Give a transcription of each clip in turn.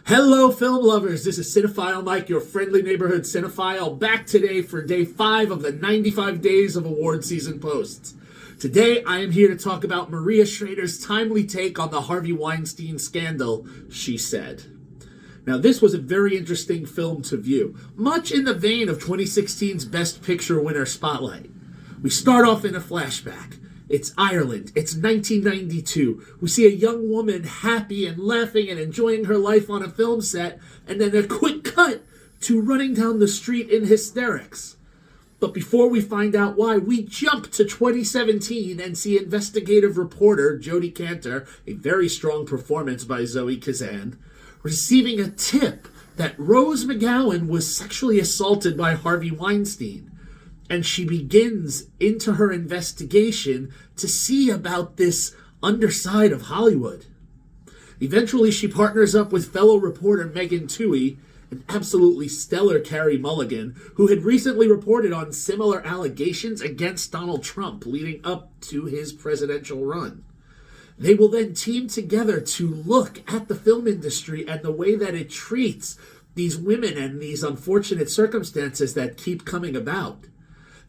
Hello, film lovers. This is Cinephile Mike, your friendly neighborhood cinephile, back today for day 5 of the 95 Days of Award Season Posts. Today, I am here to talk about Maria Schrader's timely take on the Harvey Weinstein scandal, she said. Now, this was a very interesting film to view, much in the vein of 2016's Best Picture winner Spotlight. We start off in a flashback. It's Ireland. It's 1992. We see a young woman happy and laughing and enjoying her life on a film set, and then a quick cut to running down the street in hysterics. But before we find out why, we jump to 2017 and see investigative reporter Jodie Cantor, a very strong performance by Zoe Kazan, receiving a tip that Rose McGowan was sexually assaulted by Harvey Weinstein. And she begins into her investigation to see about this underside of Hollywood. Eventually, she partners up with fellow reporter Megan Twohey, an absolutely stellar Carey Mulligan, who had recently reported on similar allegations against Donald Trump leading up to his presidential run. They will then team together to look at the film industry and the way that it treats these women and these unfortunate circumstances that keep coming about.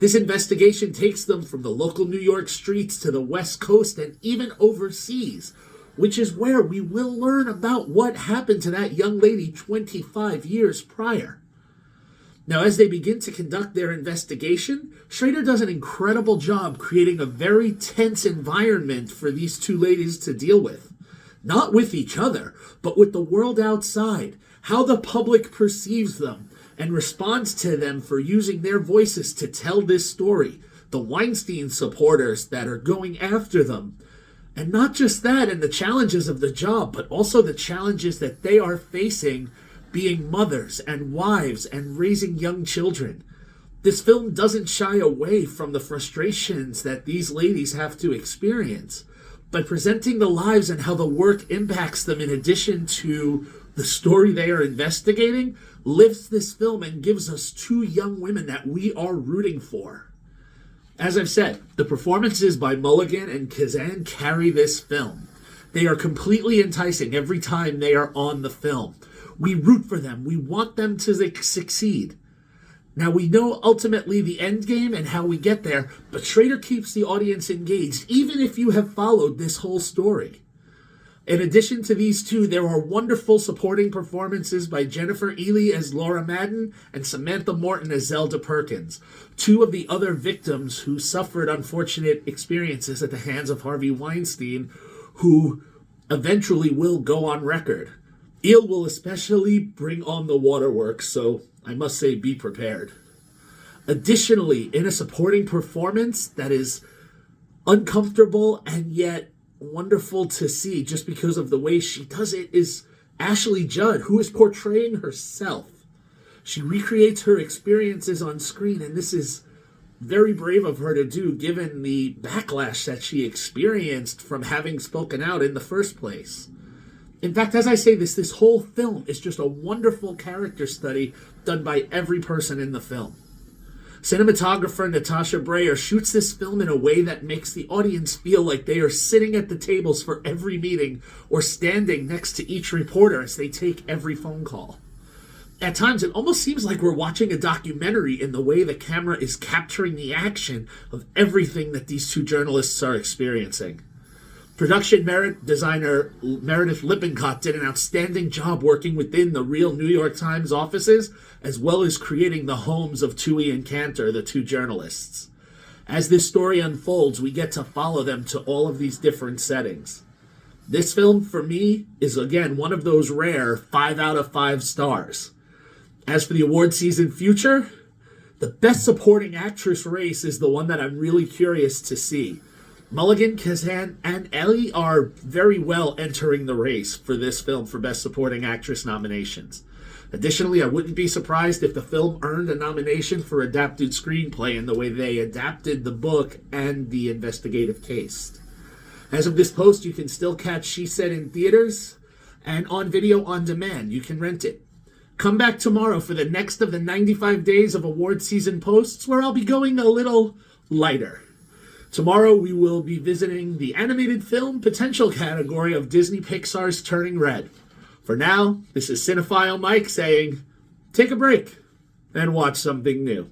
This investigation takes them from the local New York streets to the West Coast and even overseas, which is where we will learn about what happened to that young lady 25 years prior. Now, as they begin to conduct their investigation, Schrader does an incredible job creating a very tense environment for these two ladies to deal with. Not with each other, but with the world outside, how the public perceives them, and responds to them for using their voices to tell this story, the Weinstein supporters that are going after them. And not just that and the challenges of the job, but also the challenges that they are facing being mothers and wives and raising young children. This film doesn't shy away from the frustrations that these ladies have to experience by presenting the lives and how the work impacts them in addition to the story they are investigating. Lifts this film and gives us two young women that we are rooting for. As I've said, the performances by Mulligan and Kazan carry this film. They are completely enticing every time they are on the film. We root for them. We want them to succeed. Now, we know ultimately the end game and how we get there, but Schrader keeps the audience engaged, even if you have followed this whole story. In addition to these two, there are wonderful supporting performances by Jennifer Ehle as Laura Madden and Samantha Morton as Zelda Perkins, two of the other victims who suffered unfortunate experiences at the hands of Harvey Weinstein, who eventually will go on record. Ehle will especially bring on the waterworks, so I must say be prepared. Additionally, in a supporting performance that is uncomfortable and yet wonderful to see just because of the way she does it is Ashley Judd, who is portraying herself. She recreates her experiences on screen, and this is very brave of her to do given the backlash that she experienced from having spoken out in the first place. In fact, as I say this whole film is just a wonderful character study done by every person in the film. Cinematographer Natasha Breyer shoots this film in a way that makes the audience feel like they are sitting at the tables for every meeting or standing next to each reporter as they take every phone call. At times, it almost seems like we're watching a documentary in the way the camera is capturing the action of everything that these two journalists are experiencing. Production designer Meredith Lippincott did an outstanding job working within the real New York Times offices, as well as creating the homes of Twohey and Cantor, the two journalists. As this story unfolds, we get to follow them to all of these different settings. This film, for me, is again one of those rare 5 out of 5 stars. As for the award season future, the best supporting actress race is the one that I'm really curious to see. Mulligan, Kazan, and Ehle are very well entering the race for this film for Best Supporting Actress nominations. Additionally, I wouldn't be surprised if the film earned a nomination for Adapted Screenplay in the way they adapted the book and the investigative case. As of this post, you can still catch She Said in theaters and on video on demand. You can rent it. Come back tomorrow for the next of the 95 Days of Award Season posts, where I'll be going a little lighter. Tomorrow we will be visiting the animated film potential category of Disney Pixar's Turning Red. For now, this is Cinephile Mike saying, take a break and watch something new.